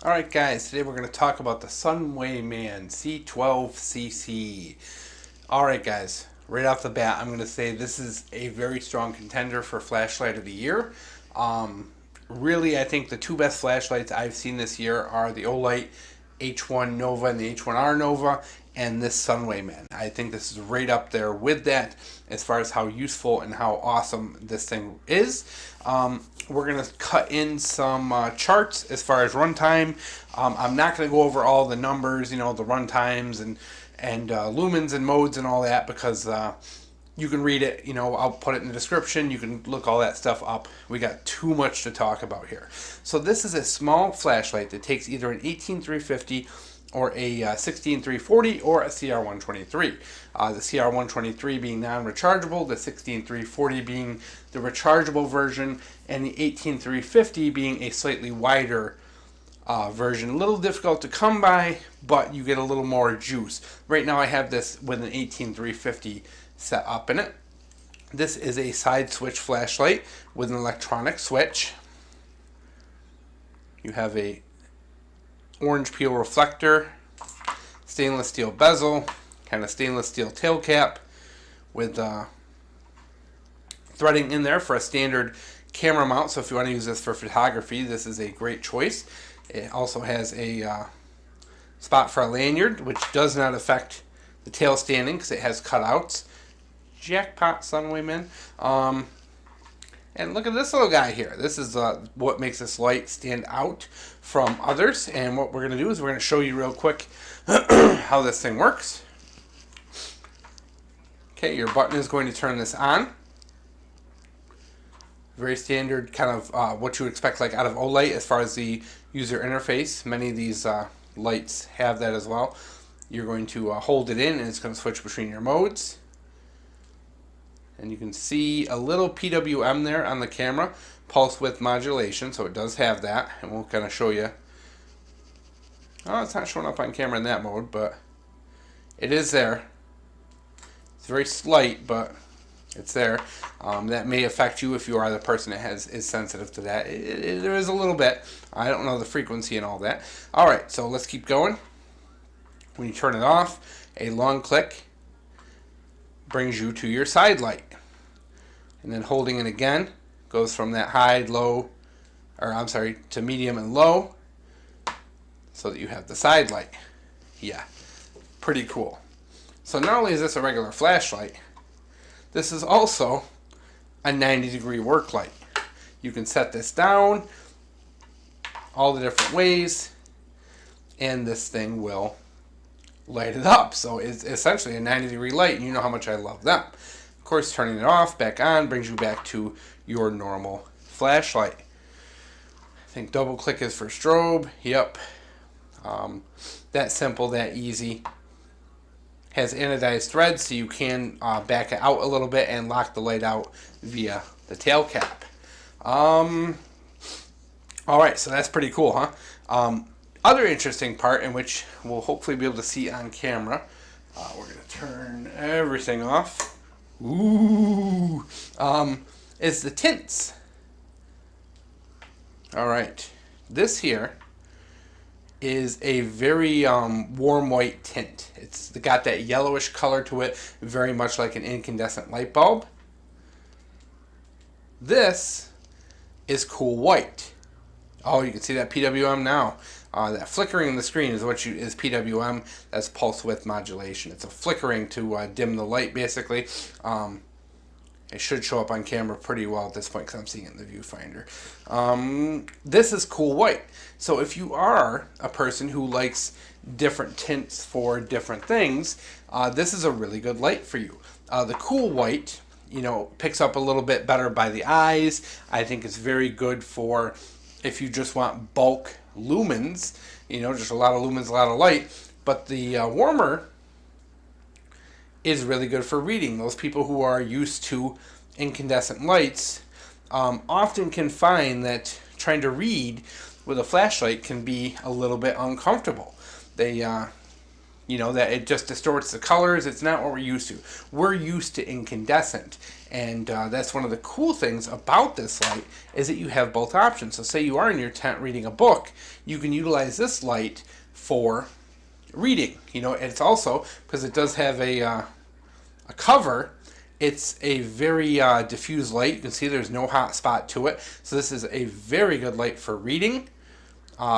Alright guys, today we're going to talk about the Sunwayman C12CC. Alright guys, right off the bat I'm going to say this is a very strong contender for flashlight of the year. Really, I think the two best flashlights I've seen this year are the Olight H1 Nova and the H1R Nova and this Sunwayman. I think this is right up there with that as far as how useful and how awesome this thing is. We're going to cut in some charts as far as runtime. I'm not going to go over all the numbers, you know, the runtimes and lumens and modes and all that, because you can read it, you know, I'll put it in the description. You can look all that stuff up. We got too much to talk about here. So this is a small flashlight that takes either an 18350 or a 16340 or a CR123. The CR123 being non-rechargeable, the 16340 being the rechargeable version, and the 18350 being a slightly wider version. A little difficult to come by, but you get a little more juice. Right now I have this with an 18350 set up in it. This is a side switch flashlight with an electronic switch. You have a orange peel reflector, stainless steel bezel, kind of stainless steel tail cap with threading in there for a standard camera mount. So if you want to use this for photography, this is a great choice. It also has a spot for a lanyard, which does not affect the tail standing because it has cutouts. Jackpot, Sunwayman. And look at this little guy here. This is what makes this light stand out from others. And what we're going to do is we're going to show you real quick how this thing works. Okay, your button is going to turn this on. Very standard, kind of what you would expect like out of Olight as far as the user interface. Many of these lights have that as well. You're going to hold it in and it's going to switch between your modes. And you can see a little PWM there on the camera, pulse width modulation, so it does have that, and we'll kind of show you. Oh, it's not showing up on camera in that mode, but it is there. It's very slight, but it's there. That may affect you if you are the person that is sensitive to that. There is a little bit. I don't know the frequency and all that. Alright, so let's keep going. When you turn it off, a long click brings you to your side light. And then holding it again goes from that high, low, or I'm sorry, to medium and low, so that you have the side light. Yeah, pretty cool. So not only is this a regular flashlight, this is also a 90-degree work light. You can set this down all the different ways, and this thing will light it up. So it's essentially a 90-degree light, and you know how much I love them. Of course, turning it off, back on, brings you back to your normal flashlight. I think double click is for strobe. Yep. That simple, that easy. Has anodized threads, so you can back it out a little bit and lock the light out via the tail cap. Alright, so that's pretty cool, huh? Other interesting part, in which we'll hopefully be able to see on camera, we're going to turn everything off. Ooh, is the tints. Alright, this here is a very warm white tint. It's got that yellowish color to it, very much like an incandescent light bulb. This is cool white. Oh, you can see that PWM now. That flickering in the screen is what is PWM. That's pulse width modulation. It's a flickering to dim the light, basically. It should show up on camera pretty well at this point because I'm seeing it in the viewfinder. This is cool white. So if you are a person who likes different tints for different things, this is a really good light for you. The cool white, you know, picks up a little bit better by the eyes. I think it's very good for if you just want bulk lumens, you know, just a lot of lumens, a lot of light. But the warmer is really good for reading. Those people who are used to incandescent lights often can find that trying to read with a flashlight can be a little bit uncomfortable. They, you You know, that it just distorts the colors. It's not what we're used to. We're used to incandescent. And that's one of the cool things about this light is that you have both options. So say you are in your tent reading a book, you can utilize this light for reading. You know, it's also, because it does have a cover, it's a very diffuse light. You can see there's no hot spot to it. So this is a very good light for reading.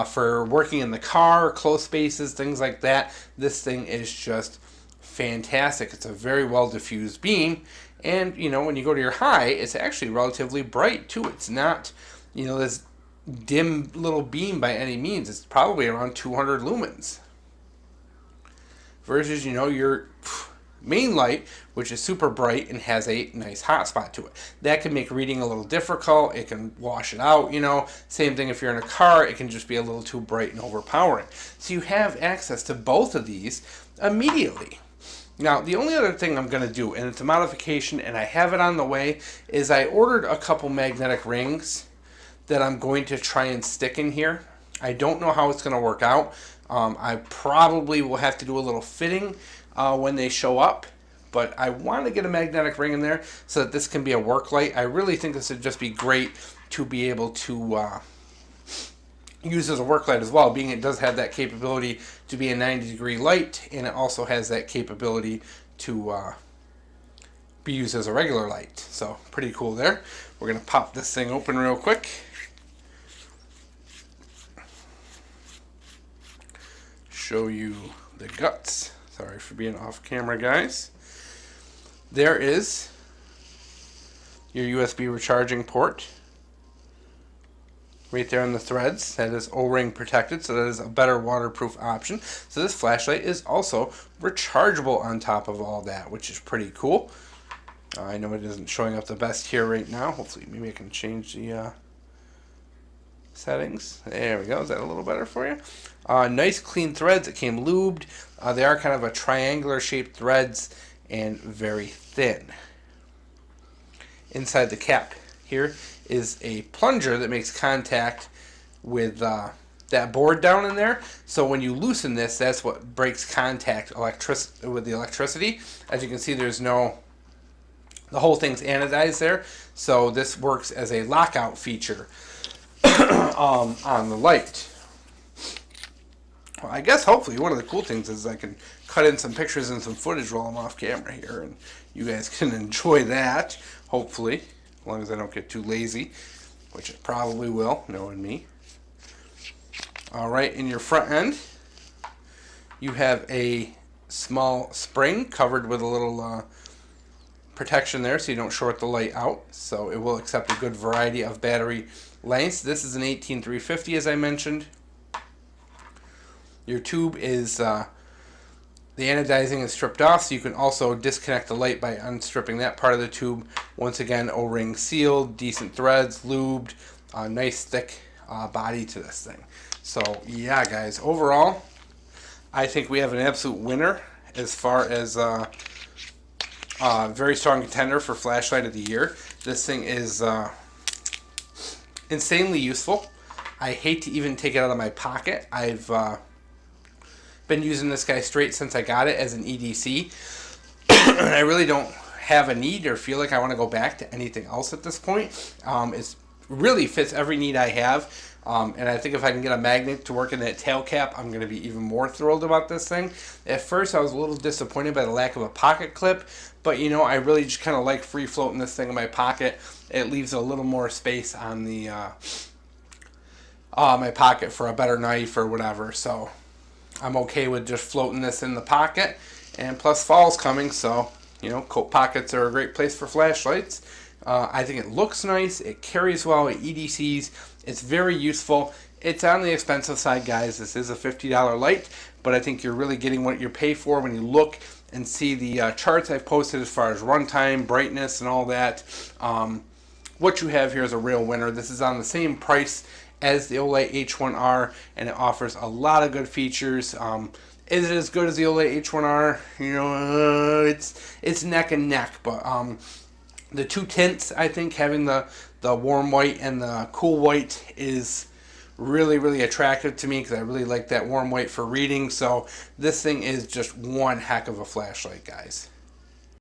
For working in the car, close spaces, things like that. This thing is just fantastic. It's a very well diffused beam, and you know, when you go to your high, it's actually relatively bright too. It's not, you know, this dim little beam by any means. It's probably around 200 lumens versus, you know, your main light, which is super bright and has a nice hot spot to it. That can make reading a little difficult. It can wash it out, you know. Same thing if you're in a car, it can just be a little too bright and overpowering. So you have access to both of these immediately. Now, the only other thing I'm going to do, and it's a modification and I have it on the way, is I ordered a couple magnetic rings that I'm going to try and stick in here. I don't know how it's going to work out. I probably will have to do a little fitting when they show up, but I want to get a magnetic ring in there so that this can be a work light. I really think this would just be great to be able to use as a work light as well, being it does have that capability to be a 90-degree light, and it also has that capability to be used as a regular light. So pretty cool there. We're going to pop this thing open real quick. Show you the guts. Sorry for being off camera, guys. There is your USB recharging port right there on the threads. That is O-ring protected, so that is a better waterproof option. So this flashlight is also rechargeable on top of all that, which is pretty cool. I know it isn't showing up the best here right now. Hopefully maybe I can change the settings. There we go. Is that a little better for you? Nice clean threads. It came lubed. They are kind of a triangular shaped threads and very thin. Inside the cap here is a plunger that makes contact with that board down in there. So when you loosen this, that's what breaks contact with the electricity. As you can see, there's no, the whole thing's anodized there. So this works as a lockout feature on the light. Well, I guess hopefully one of the cool things is I can cut in some pictures and some footage while I'm off camera here, and you guys can enjoy that, hopefully, as long as I don't get too lazy, which I probably will, knowing me. Alright, in your front end, you have a small spring covered with a little protection there so you don't short the light out, so it will accept a good variety of battery lengths. This is an 18350, as I mentioned. Your tube is, the anodizing is stripped off, so you can also disconnect the light by unstripping that part of the tube. Once again, O-ring sealed, decent threads, lubed, nice thick body to this thing. So yeah, guys, overall, I think we have an absolute winner as far as very strong contender for flashlight of the year. This thing is insanely useful. I hate to even take it out of my pocket. I've been using this guy straight since I got it as an EDC. And I really don't have a need or feel like I want to go back to anything else at this point. It really fits every need I have. And I think if I can get a magnet to work in that tail cap, I'm going to be even more thrilled about this thing. At first, I was a little disappointed by the lack of a pocket clip, but you know, I really just kind of like free floating this thing in my pocket. It leaves a little more space on the my pocket for a better knife or whatever. So I'm okay with just floating this in the pocket. And plus, fall's coming, so you know, coat pockets are a great place for flashlights. I think it looks nice. It carries well at EDCs. It's very useful. It's on the expensive side, guys. This is a $50 light, but I think you're really getting what you pay for when you look and see the charts I've posted as far as runtime, brightness, and all that. What you have here is a real winner. This is on the same price as the Olight H1R, and it offers a lot of good features. Is it as good as the Olight H1R? You know, it's neck and neck, but the two tints, I think, having the warm white and the cool white is really, really attractive to me because I really like that warm white for reading. So this thing is just one heck of a flashlight, guys.